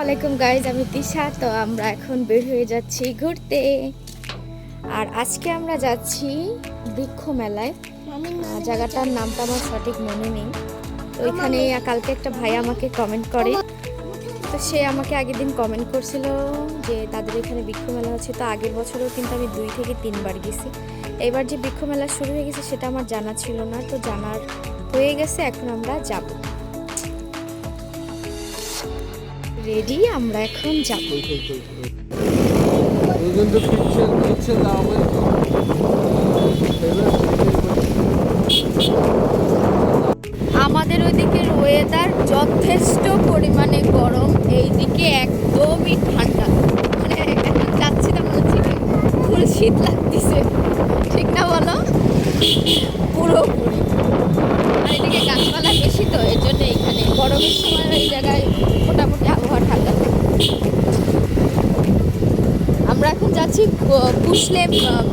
আলাইকুম গাইজ, আমি তিশা। তো আমরা এখন বের হয়ে যাচ্ছি ঘুরতে। আর আজকে আমরা যাচ্ছি বৃক্ষ মেলায়। জায়গাটার নামটা আমার সঠিক মনে নেই। তো এখানে কালকে একটা ভাই আমাকে কমেন্ট করে, তো সে আমাকে আগের দিন কমেন্ট করছিল যে তাদের এখানে বৃক্ষ মেলা হচ্ছে। তো আগের বছরও কিন্তু আমি 2 থেকে 3 বার গেছি। এবার যে বৃক্ষ মেলা শুরু হয়ে গেছে সেটা আমার জানা ছিল না, তো জানার হয়ে গেছে, এখন আমরা যাব। রেডি, আমরা এখন যাব। আমাদের ওইদিকের ওয়েদার যথেষ্ট পরিমাণে গরম, এইদিকে একদমই ঠান্ডা। মানে এখন যাচ্ছি না, মনে হচ্ছে পুরো শীত লাগতেছে, ঠিক না বলো? পুরোপুরি। আর এদিকে গাছপালা বেশি, তো এর জন্য এখানে গরমের সময় এই জায়গায় মোটামুটি আবহাওয়া ঠান্ডা। আমরা এখন যাচ্ছি কুশলে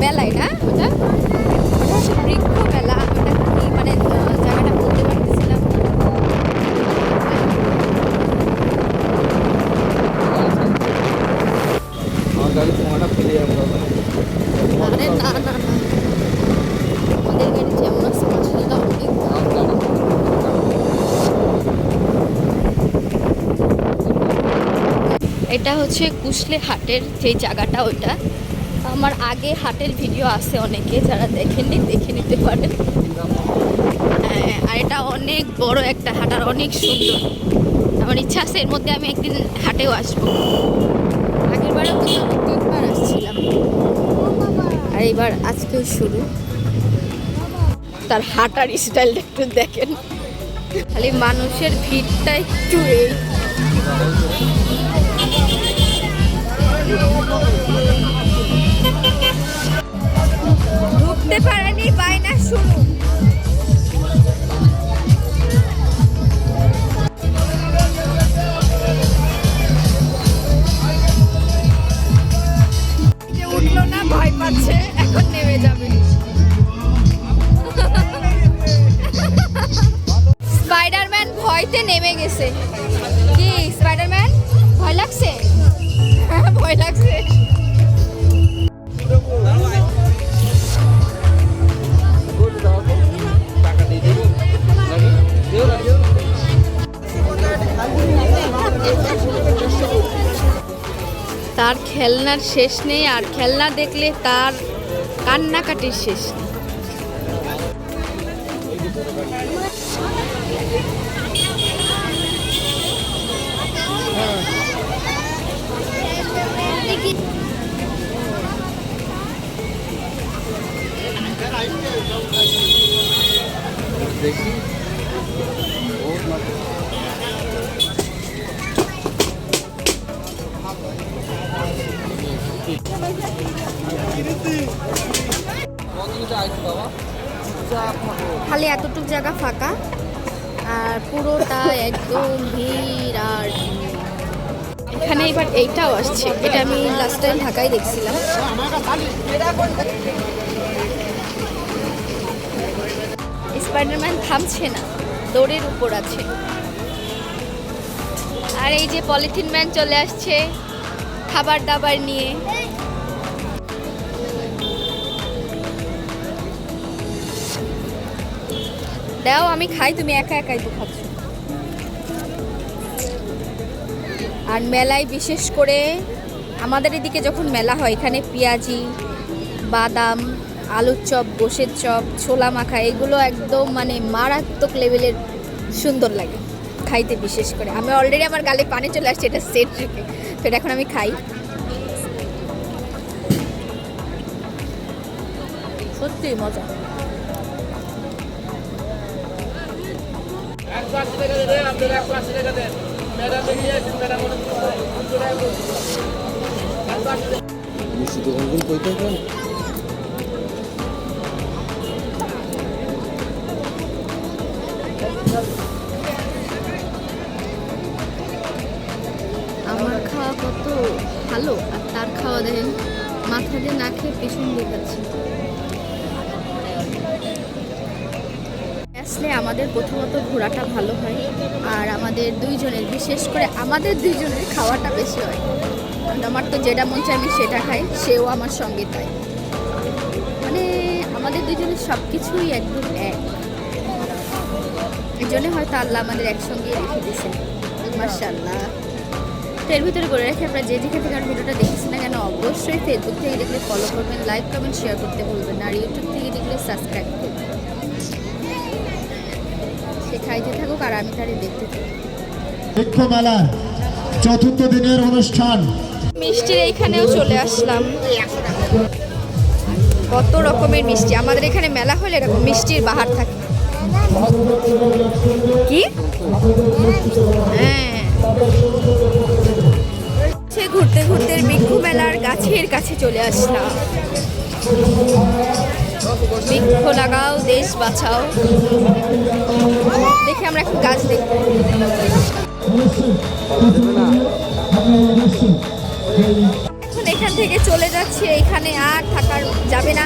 মেলায়, না ওটা হচ্ছে বৃক্ষ মেলা। ওটা কি মানে জায়গাটা বলতে পারতেছিলাম। আরে না না না, আমাদের গাড়ি যেমন আছে মাসাল্লাহ অনেক দাম। এটা হচ্ছে কুশলে হাটের যে জায়গাটা, ওইটা আমার আগে হাটের ভিডিও আছে, অনেকে যারা দেখেননি দেখে নিতে পারেন। হ্যাঁ, আর এটা অনেক বড় একটা হাট আর অনেক সুন্দর। আমার ইচ্ছা আছে এর মধ্যে আমি একদিন হাটেও আসবো। আগের বারেও তো আমি 3 বার আসছিলাম, আর এবার আজকেও শুরু। তার হাঁটার স্টাইলটা একটু দেখেন, খালি মানুষের ভিড়টা একটু এই। ঢুকতে পারেনি, বায়না শুরু। উঠলো না, ভয় পাচ্ছে, এখন নেমে যাবে। স্পাইডারম্যান ভয়তে নেমে গেছে। কি স্পাইডারম্যান ভয় লাগছে? ভয় লাগছে। তার খেলনার শেষ নেই, আর খেলনা দেখলে তার কান্নাকাটির শেষ নেই। দেখি খালি এতটুকু জায়গা ফাঁকা, আর পুরোটা একদম ভিড়। আর এখানে এবার এইটাও আসছে, এটা আমি লাস্ট টাইম ঢাকায় দেখছিলাম। স্পাইডারম্যান থামছে না, দৌড়ের উপর আছে। আর এই যে পলিথিন ম্যান চলে আসছে খাবার দাবার নিয়ে। দাও আমি খাই, তুমি একা একাই তো খাচ্ছ। আর মেলায় বিশেষ করে আমাদের এদিকে যখন মেলা হয়, এখানে পেঁয়াজি, বাদাম, আলুর চপ, গোশের চপ, ছোলা মাখা, এগুলো একদম মানে মারাত্মক লেভেলের সুন্দর লাগে খাইতে। বিশেষ করে আমি অলরেডি আমার গালে পানি চলে আসছে এটা সেট রেখে, তো এটা এখন আমি খাই। সত্যি মজা। আমার খাওয়া কত ভালো, আর তার খাওয়া দেখেন মাথা দিয়ে না খেয়ে পেছন দিয়ে যাচ্ছে। আসলে আমাদের প্রথমত ঘোরাটা ভালো হয়, আর আমাদের দুইজনের, বিশেষ করে আমাদের দুইজনের খাওয়াটা বেশি হয়। কারণ আমার তো যেটা মন চায় আমি সেটা খাই, সেও আমার সঙ্গে তাই। মানে আমাদের দুইজনের সব কিছুই একদম এক, এই জন্য হয়তো আল্লাহ আমাদের একসঙ্গে রেখে দিয়েছেন, মাশাআল্লাহ। তো এর ভিতরে বলে রাখি, আপনারা যে যেখান থেকে ভিডিওটা দেখেছেন না কেন, অবশ্যই ফেসবুক থেকে দেখলে ফলো করবেন, লাইক কমেন্ট শেয়ার করতে ভুলবেন না, আর ইউটিউব থেকে দেখলে সাবস্ক্রাইব করবেন। সে খাইতে থাকুক আর আমি তারে দেখতে থাকি। বৃক্ষ মেলার চতুর্থ দিনের অনুষ্ঠান। মিষ্টির এইখানেও চলে আসলাম। কত রকমের মিষ্টি, আমাদের এখানে মেলা হলে এরকম মিষ্টির বাহার থাকে। কি হ্যাঁ, ঘুরতে ঘুরতে বৃক্ষ মেলার গাছের কাছে চলে আসলাম। বৃক্ষ লাগাও, দেশ বাঁচাও, দেখে আমরা এখন গাছ দেখব। এখন এখান থেকে চলে যাচ্ছে, এখানে আর থাকার যাবে না,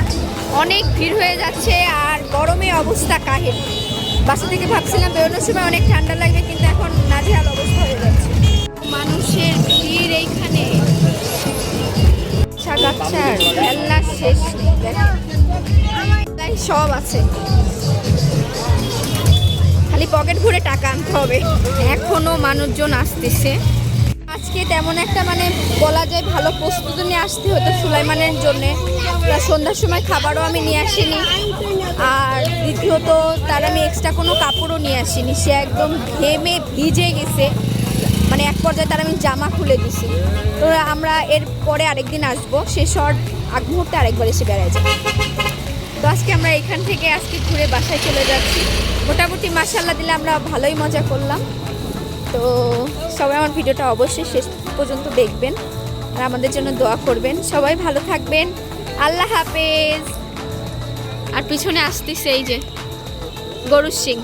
অনেক ভিড় হয়ে যাচ্ছে, আর গরমে অবস্থা কাহিল। বাসা থেকে ভাবছিলাম বেরোনোর সময় অনেক ঠান্ডা লাগবে, কিন্তু এখন নাজেহাল অবস্থা হয়ে যাচ্ছে। মানুষের ভিড় এইখানে, বাচ্চার খেলনা শেষ নেই, দেখেন সব আছে, খালি পকেট ভরে টাকা আনতে হবে। এখনো মানুষজন আসতেছে। আজকে তেমন একটা মানে বলা যায় ভালো প্রস্তুতি নিয়ে আসতে হতো সুলাইমানের জন্যে, সন্ধ্যার সময় খাবারও আমি নিয়ে আসিনি, আর দ্বিতীয়ত তার আমি এক্সট্রা কোনো কাপড়ও নিয়ে আসিনি। সে একদম ঘেমে ভিজে গেছে, মানে এক পর্যায়ে তার আমি জামা খুলে দিছি। তো আমরা এর পরে আরেকদিন আসবো, সে শর্ট আগ মুহূর্তে আরেকবার এসে বেড়ায় যায়। তো আজকে আমরা এখান থেকে আজকে ঘুরে বাসায় চলে যাচ্ছি। মোটামুটি মাশাআল্লাহ দিলে আমরা ভালোই মজা করলাম। তো সবাই আমার ভিডিওটা অবশ্যই শেষ পর্যন্ত দেখবেন আর আমাদের জন্য দোয়া করবেন। সবাই ভালো থাকবেন, আল্লাহ হাফেজ। আর পিছনে আসতেছে এই যে গরুর সিং।